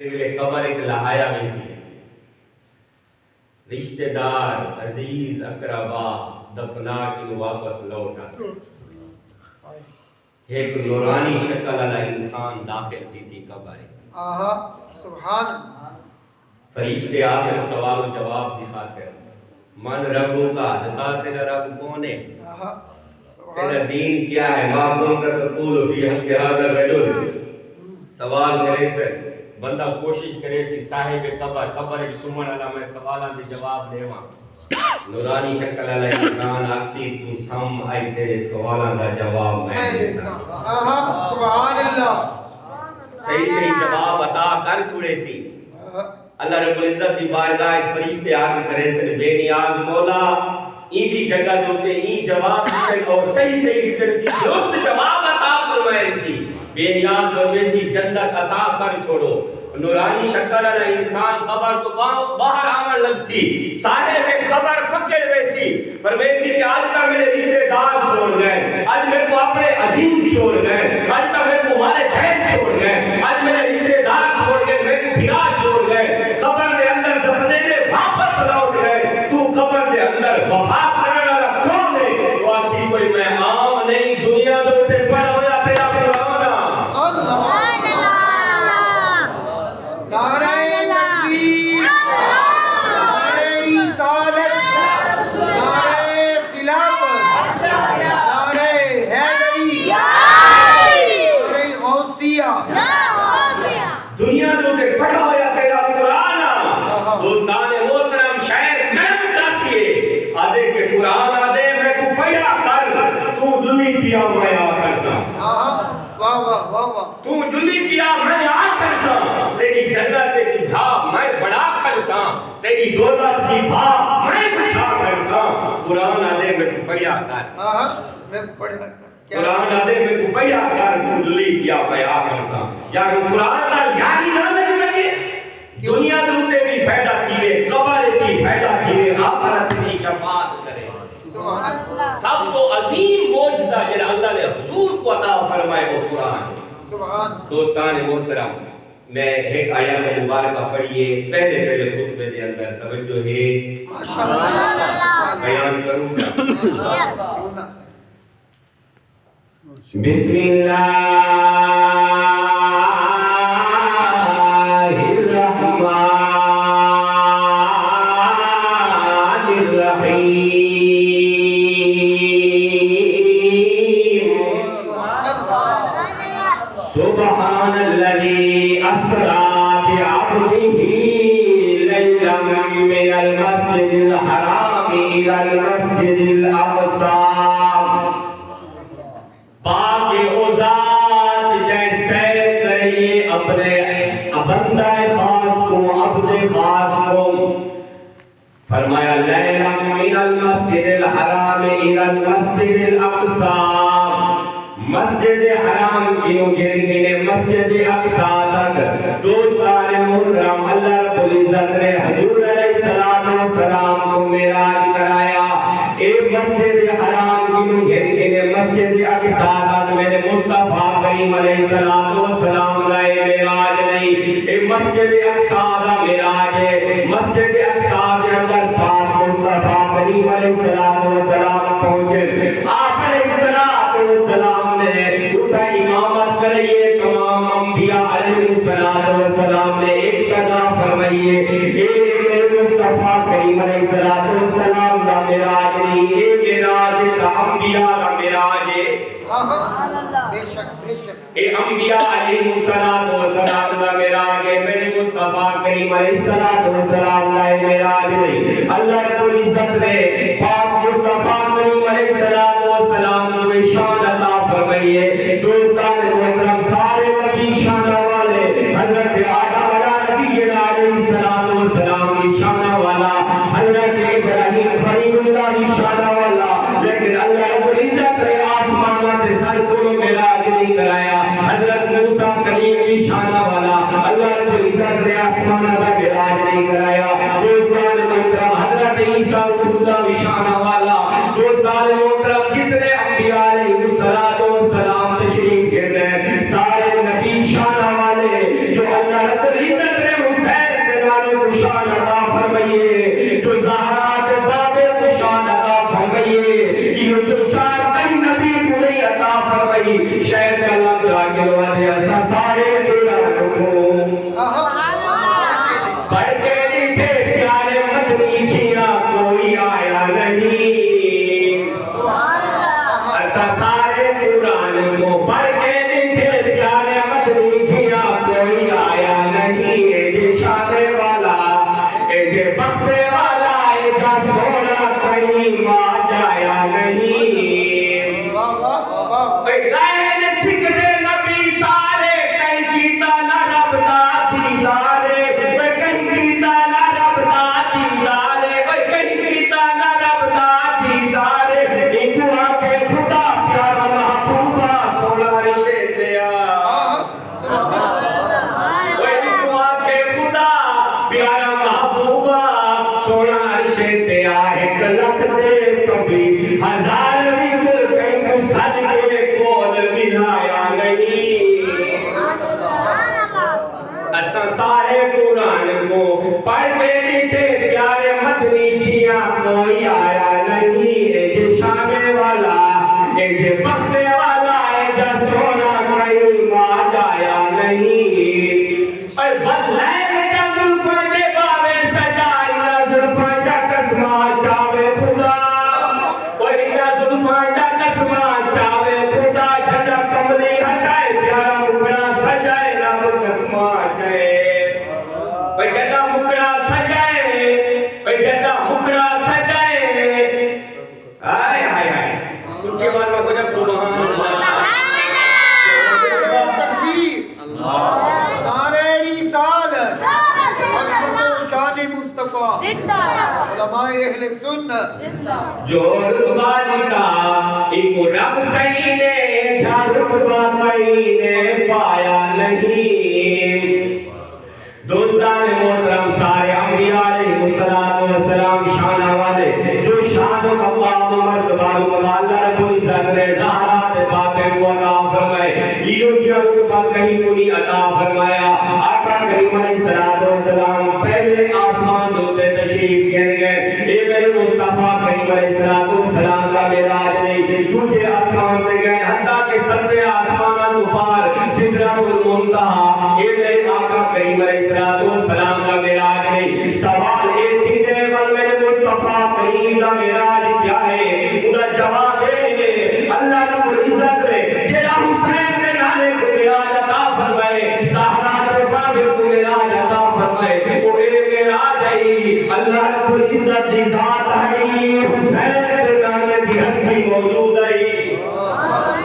قبر اطلاعایا ویسی رشتہ دار عزیز اقربا دفنا کے واپس لوٹا سے ایک نورانی شکل والا انسان داخل تھی سی قبر آہا سبحان اللہ فرشتے آسر سوال و جواب دی خاطر من ربو کا جسا تیرا رب کون ہے آہا تیرا دین کیا ہے ما کنت تقول فی حق هذا الرجل سوال کرے سے بندہ کوشش کرے سی صاحب قبر سمن والا میں سوالاں دے جواب دیواں نورانی شکل والا انسان اکسی تو سم آئی تیرے سوالاں دا جواب میں دیساں آہا سبحان اللہ صحیح صحیح جواب عطا کر چھوڑے سی اللہ رب العزت دی بارگاہ فرشتے عرض کرے سن بے نیاز مولا ای دی جگہ دوتے ای جواب دیتے اور صحیح صحیح دیتے سی درست جواب عطا فرمائے سی بے نیاز فرمے سی جنت عطا کر چھوڑو نورانی شکل والا انسان قبر تو باہر آمن لگ سی صاحب قبر پکڑ ویسی پر ویسی کہ آج تک میرے رشتہ دار چھوڑ گئے آج میرے کو اپنے عزیز چھوڑ گئے آج تک میرے کو والدین چھوڑ گئے آج میرے رشتہ دار چھوڑ گئے میرے کو بھیرا چھوڑ گئے قبر دے اندر دفنے دے واپس لوٹ گئے تو قبر دے اندر وفا کرنے والا کون ہے تو آسی کوئی میں عام نہیں دنیا دوتے پڑھ ہو یا تیرا پرانا اللہ نعرہ تکبیر نعرہ رسالت نعرہ خلافت نعرہ حیدری نعرہ غوثیہ دنیا دوتے پڑھ ہو یا تیرا پرانا دوستان محترم شاید کرم چاہتی ہے آدھے کہ قرآن آدھے میں کو پڑھا کر تو دلی پیا میں آکر سا واہ واہ واہ واہ تو دلی پیا میں آکر سا تیری جنت کی جھا میں بڑا کر سا تیری دولت کی بھا میں بچھا کر سا قرآن آدھے میں کو پڑھا کر میں پڑھا کر قرآن آدھے میں کو پڑھا کر تو دلی پیا میں آکر سا یعنی قرآن کا یاری نہ نہیں لگے دنیا دوتے بھی فائدہ تھیوے قبر کی فائدہ تھیوے آخرت کی شفاعت کرے سب تو عظیم معجزہ جنہا اللہ نے حضور کو عطا فرمائے وہ قرآن سبحان دوستان محترم میں ایک آیت مبارکہ پڑھیے پہلے خطبے دے اندر توجہ ہے بیان کروں گا بسم اللہ سبحان الذي أسرى بعبده ليلا من المسجد الحرام إلى المسجد الأقصى پاک ذات جیسے کریے اپنے بندہ خاص کو عبد خاص کو فرمایا لیلا من المسجد الحرام إلى المسجد الأقصى مسجد حرام انہوں گرنے مسجد اقصا تک دوستان محترم اللہ رب العزت نے حضور علیہ السلام کو معراج کرایا اے مسجد حرام انہوں گرنے مسجد اقصا تک میرے مصطفیٰ کریم علیہ السلام لائے معراج نہیں اے مسجد اقصا دا معراج ہے مسجد اقصا کے اندر پاک مصطفیٰ کریم علیہ السلام پہنچے آپ علیہ السلام نے اٹھا امامت کریے تمام انبیاء علیہ السلام نے اقتدا فرمائیے اے میرے مصطفیٰ کریم علیہ السلام دا معراج نہیں اے معراج دا انبیاء دا معراج ہے بے شک بے شک اے انبیاء علیہ السلام دا معراج ہے میرے مصطفیٰ کریم علیہ السلام دا معراج نہیں اللہ رب العزت نے پاک مصطفیٰ کریم علیہ السلام کو شان عطا فرمائیے دوستان محترم سارے نبی شان والے حضرت آدم نبی علیہ السلام کی شان والا حضرت ابراہیم خلیل اللہ کی شان والا لیکن اللہ رب العزت نے آسمانات سر کو معراج نہیں کرایا حضرت موسیٰ کلیم کی شان والا اللہ رب العزت نے آسمانات معراج نہیں کرایا دوستان محترم حضرت عیسیٰ اللہ کی شان والا دوستان محترم جتنے انبیاء علیہ السلام تشریف گئے سارے نبی شان والے جو اللہ رب العزت اساں سارے قرآن کو پڑھ کے دیتے پیارے مدنی چھیاں کوئی آیا نہیں اے جے شانے والا اے جے بختے والا اے جے سونا کوئی ماد آیا نہیں اور بدلے بیٹا ظلفہ دے باوے سجائی نہ ظلفہ دا قسمہ چاوے خدا کوئی نہ ظلفہ دا قسمہ چاوے خدا جھڑا کملی ہٹائے پیارا مکڑا سجائے رب قسمہ جائے جدا مکڑا سجائے جدا مکڑا سجائے آئے آئے آئے کچھ بار میں کچھ سبحان اللہ تکبیر نعرہ رسالت عظمت و شان مصطفیٰ علماء اہل سنت جو رتبہ دیتا ایک رب سینے جا رتبہ مہینے پایا نہیں دوستان محترم سارے انبیاء علیہ السلام شانہ والے جو شان و مقام و مرتبہ اللہ رب العزت نے زہرات باپ کو عطا فرمائے یہ رتبہ کہیں کو نہیں عطا فرمایا آقا کریم علیہ السلام پہلے آسمان دوتے تشریف کہنے گئے اے میرے مصطفیٰ کریم علیہ السلام کا معراج نہیں دوجے آسمان میں گئے حتیٰ کہ ستے آسمان کو پار سدرۃ المنتہا اے میرے آقا کریم علیہ السلام کا معراج نہیں سوال ایک ہی دے من میرے مصطفیٰ کریم کا معراج کیا ہے انہا جواب ہے اللہ رب العزت نے جیڑا حسین نے نالے کو معراج عطا فرمائے زہرا دے باب کو معراج عطا فرمائے وہ اے معراج ہے اللہ رب العزت دی ذات ہے حسین دے نالے دی ہستی موجود ہے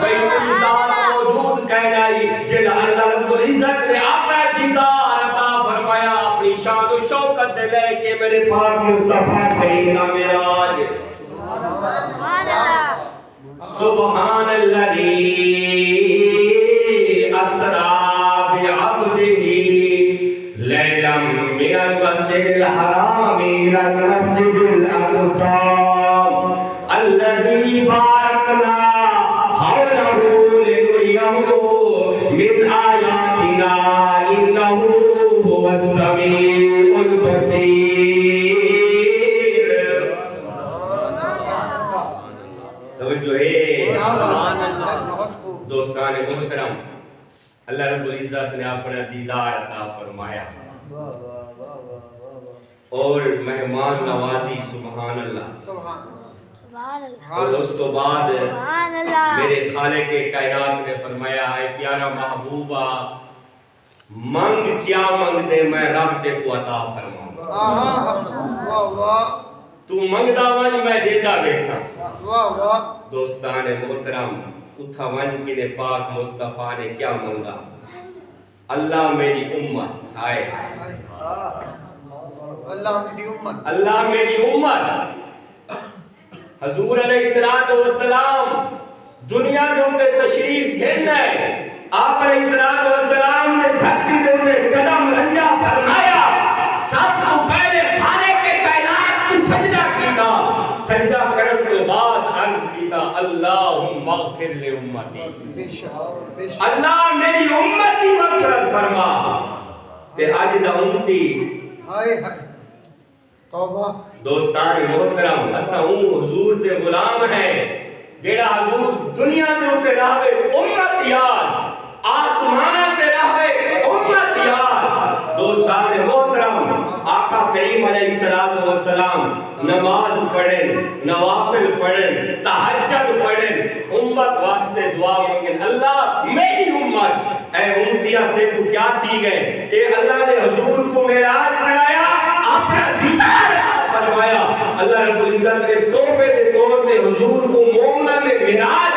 بھئی کوئی ذات موجود کہنا ہے جیڑا اللہ رب العزت نے اپنا دیدار عطا فرمایا اپنی شان و شوکت دے لے کے میرے پاک مصطفیٰ کریم کا معراج سبحان الذی اسرا بعبده لیلا من المسجد الحرام الى المسجد الاقصى الذي باركنا حوله لنريه من آياتنا إنه هو السميع البصير توجہ ہے دوستان محترم اللہ رب العزت نے اپنا دیدار عطا فرمایا اور مہمان نوازی سبحان اللہ اور اس تو بعد میرے خالق کائنات نے فرمایا ہے پیارا محبوبہ منگ کیا منگ دے میں رب تے کو عطا فرماؤں تو منگ دا ونج میں دے دا ویسا دوستان محترم اتھا ونج کنے پاک مصطفیٰ نے کیا منگا اللہ میری امت آئے اللہ میری امت حضور علیہ السلام دنیا دے اندے تشریف گھرنا ہے آپ علیہ السلام نے دھرتی دے اندے قدم رنجا فرمایا سب کو پہلے خالق کے کائنات کو سجدہ کیتا سجدہ کرن کے بعد عرض کیتا اللہم اغفر لے امتی اللہ میری امتی مغفرت فرما تے آج دا امتی دوستان محترم اسا حضور دے غلام ہیں جیڑا حضور دنیا دے اوتے رہوے امت یاد آسمانہ تے رہوے امت یاد دوستان محترم آقا کریم علیہ السلام نماز پڑھیں نوافل پڑھیں تہجد پڑھیں امت واسطے دعا مانگیں اللہ میری امت اے امتیہ تے کو کیا تھی گئے اے اللہ نے حضور کو معراج کرایا اپنا دیدار فرمایا اللہ رب العزت نے تحفے دے طور پہ حضور کو مومنہ نے معراج